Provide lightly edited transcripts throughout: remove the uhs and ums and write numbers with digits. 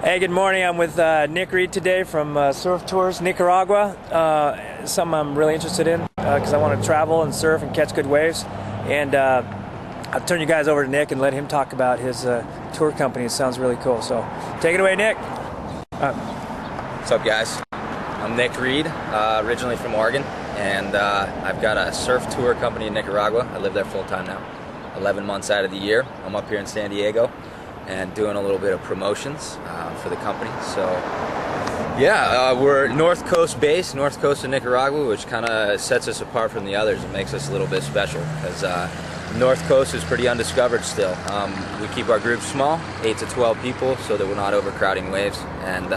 Hey, good morning. I'm with Nick Reed today from Surf Tours Nicaragua. Something I'm really interested in because I want to travel and surf and catch good waves. And I'll turn you guys over to Nick and let him talk about his tour company. It sounds really cool. So take it away, Nick. What's up, guys? I'm Nick Reed, originally from Oregon, and I've got a surf tour company in Nicaragua. I live there full time now, 11 months out of the year. I'm up here in San Diego and doing a little bit of promotions for the company. So yeah, we're North Coast based, North Coast of Nicaragua, which kind of sets us apart from the others and makes us a little bit special because North Coast is pretty undiscovered still. We keep our groups small, 8 to 12 people, so that we're not overcrowding waves, and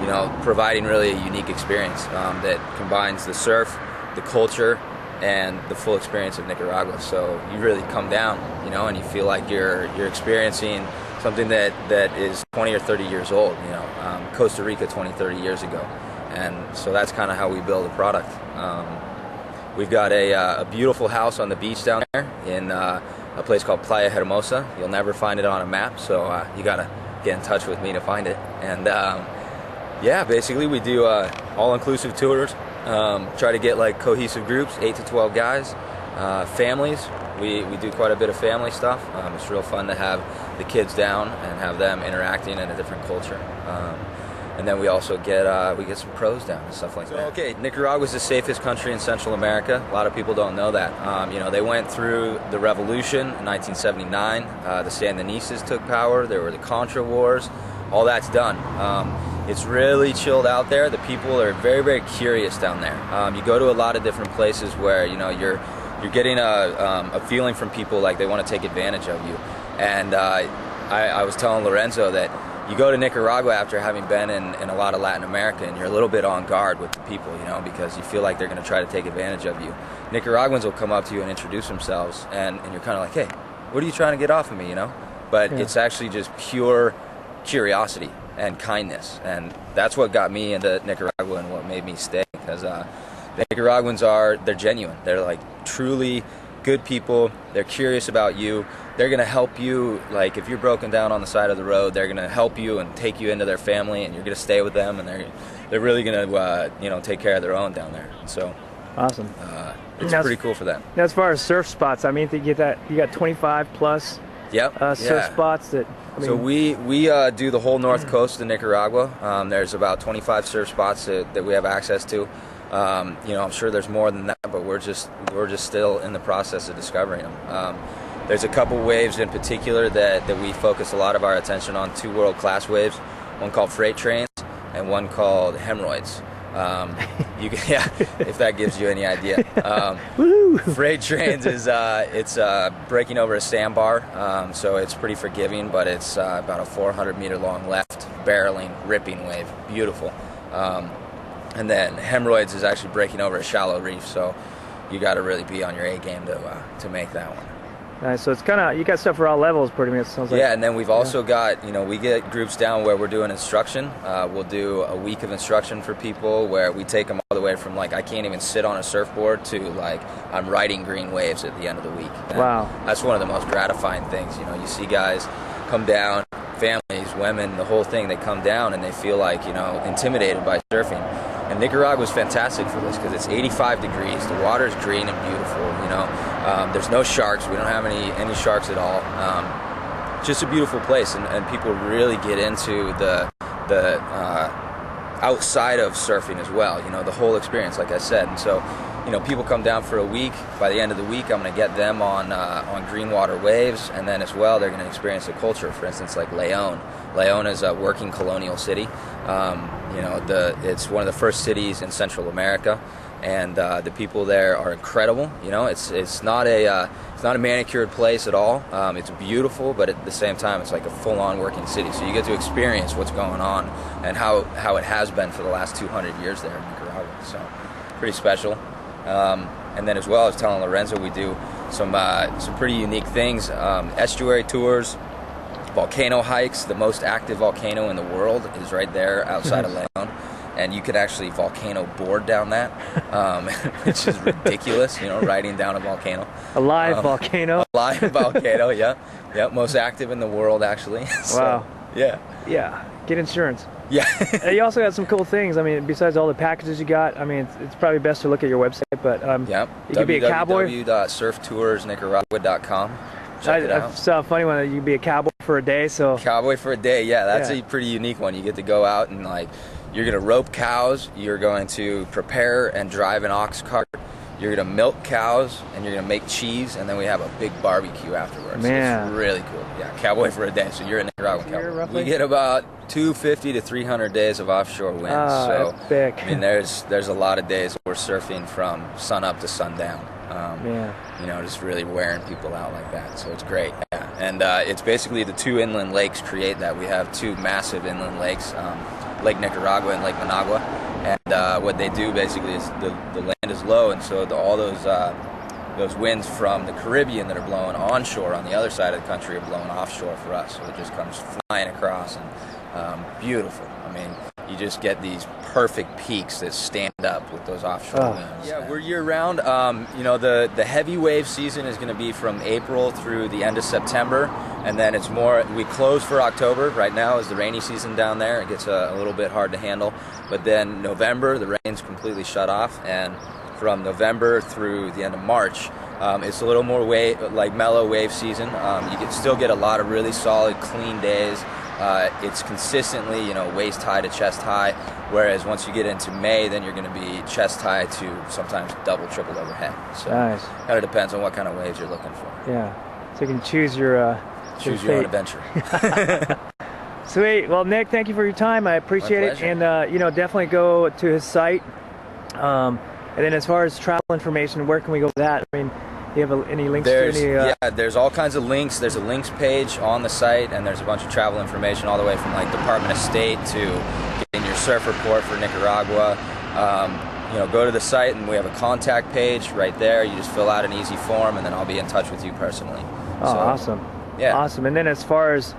you know, providing really a unique experience that combines the surf, the culture, and the full experience of Nicaragua. So you really come down, you know, and you feel like you're experiencing something that is 20 or 30 years old, you know, Costa Rica 20, 30 years ago. And so that's kind of how we build a product. We've got a beautiful house on the beach down there in a place called Playa Hermosa. You'll never find it on a map, so you gotta get in touch with me to find it. And yeah, basically we do all-inclusive tours. Try to get like cohesive groups, 8 to 12 guys, families. We do quite a bit of family stuff. It's real fun to have the kids down and have them interacting in a different culture. And then we also get some pros down and stuff like that. Okay, Nicaragua is the safest country in Central America. A lot of people don't know that. You know, they went through the revolution in 1979. The Sandinistas took power. There were the Contra Wars. All that's done. It's really chilled out there. The people are very, very curious down there. You go to a lot of different places where, you know, you're getting a feeling from people like they want to take advantage of you. And I was telling Lorenzo that you go to Nicaragua after having been in a lot of Latin America, and you're a little bit on guard with the people, you know, because you feel like they're going to try to take advantage of you. Nicaraguans will come up to you and introduce themselves, and you're kind of like, hey, what are you trying to get off of me, you know? But it's actually just pure curiosity and kindness, and that's what got me into Nicaragua and what made me stay, because the Nicaraguans they're genuine. They're like truly good people. They're curious about you. They're gonna help you. Like if you're broken down on the side of the road, they're gonna help you and take you into their family, and you're gonna stay with them, and they're really gonna you know, take care of their own down there. And so awesome. It's pretty cool for them. Now, as far as surf spots, I mean, you got 25 plus surf spots that. I mean, so we do the whole north coast of Nicaragua. There's about 25 surf spots that we have access to. You know, I'm sure there's more than that, but we're just still in the process of discovering them. There's a couple waves in particular that we focus a lot of our attention on. 2 world-class waves, one called freight trains and one called hemorrhoids. If that gives you any idea. Freight trains is it's breaking over a sandbar, so it's pretty forgiving, but it's about a 400-meter long left, barreling, ripping wave, beautiful. And then hemorrhoids is actually breaking over a shallow reef, so you got to really be on your A game to make that one. Nice. So it's kind of, you got stuff for all levels, pretty much. It sounds like. Yeah, and then we've also got, you know, we get groups down where we're doing instruction. We'll do a week of instruction for people where we take them all the way from like I can't even sit on a surfboard to like I'm riding green waves at the end of the week. And wow. That's one of the most gratifying things. You know, you see guys come down, families, women, the whole thing. They come down and they feel like, you know, intimidated by surfing. And Nicaragua is fantastic for this because it's 85 degrees. The water is green and beautiful. You know, there's no sharks. We don't have any sharks at all. Just a beautiful place, and people really get into the outside of surfing as well. You know, the whole experience, like I said. And so, you know, people come down for a week. By the end of the week, I'm going to get them on green water waves, and then as well, they're going to experience the culture. For instance, like León. León is a working colonial city. You know, it's one of the first cities in Central America, and the people there are incredible. You know, it's not a manicured place at all. It's beautiful, but at the same time, it's like a full-on working city. So you get to experience what's going on and how it has been for the last 200 years there in Nicaragua. So pretty special. And then as well, I was telling Lorenzo, we do some pretty unique things. Estuary tours, volcano hikes. The most active volcano in the world is right there outside of León, and you could actually volcano board down that, which is ridiculous, you know, riding down a volcano. A live volcano? A live volcano, yeah. Most active in the world, actually. So, wow. Yeah. Yeah, get insurance. Yeah. You also got some cool things. I mean, besides all the packages you got, I mean, it's probably best to look at your website, but Yep. you could be a cowboy. www.surftoursnicaragua.com. Check it out. I saw a funny one that you could be a cowboy for a day. So Cowboy for a day, yeah, that's a pretty unique one. You get to go out and like, you're gonna rope cows, you're going to prepare and drive an ox cart, you're gonna milk cows, and you're gonna make cheese, and then we have a big barbecue afterwards. Man, it's really cool. Yeah, cowboy for a day. So you're a Nicaraguan cowboy. We get about 250 to 300 days of offshore winds. So epic. I mean, there's a lot of days we're surfing from sun up to sundown. You know, just really wearing people out like that. So it's great. Yeah. And it's basically the two inland lakes create that. We have two massive inland lakes, Lake Nicaragua and Lake Managua. And what they do basically is the land is low, and so all those winds from the Caribbean that are blowing onshore on the other side of the country are blowing offshore for us. So it just comes flying across, and beautiful. I mean, you just get these perfect peaks that stand up with those offshore winds. Yeah, we're year-round. You know, the heavy wave season is going to be from April through the end of September, and then it's more, we close for October. Right now is the rainy season down there. It gets a little bit hard to handle, but then November, the rain's completely shut off, and from November through the end of March, it's a little more mellow wave season. You can still get a lot of really solid, clean days. It's consistently, you know, waist high to chest high, whereas once you get into May, then you're going to be chest high to sometimes double, triple overhead. So nice. Kind of depends on what kind of waves you're looking for. Yeah, so you can choose your own adventure. Sweet. Well, Nick, thank you for your time. I appreciate it, and you know, definitely go to his site. And then as far as travel information, where can we go with that? I mean, do you have any links to any... Yeah, there's all kinds of links. There's a links page on the site, and there's a bunch of travel information all the way from like Department of State to getting your surf report for Nicaragua. You know, go to the site, and we have a contact page right there. You just fill out an easy form, and then I'll be in touch with you personally. Oh, so, awesome. Yeah. Awesome. And then as far as,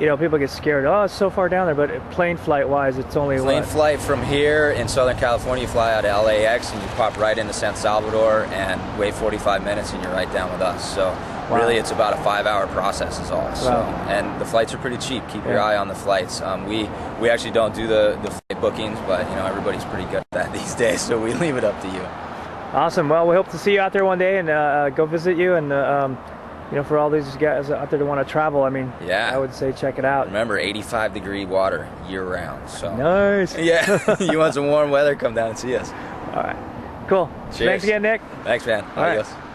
you know, people get scared, oh, it's so far down there, but plane flight wise, it's only plane flight from here in Southern California, you fly out of LAX and you pop right into San Salvador and wait 45 minutes and you're right down with us. So really it's about a 5-hour process is all. So, and the flights are pretty cheap. Keep your eye on the flights. We actually don't do the flight bookings, but you know, everybody's pretty good at that these days, so we leave it up to you. Awesome. Well, we hope to see you out there one day and go visit you, and you know, for all these guys out there that want to travel, I mean, I would say check it out. Remember, 85-degree water year-round. So nice. Yeah, you want some warm weather, come down and see us. All right, cool. Cheers. Thanks again, Nick. Thanks, man. Adios. All right.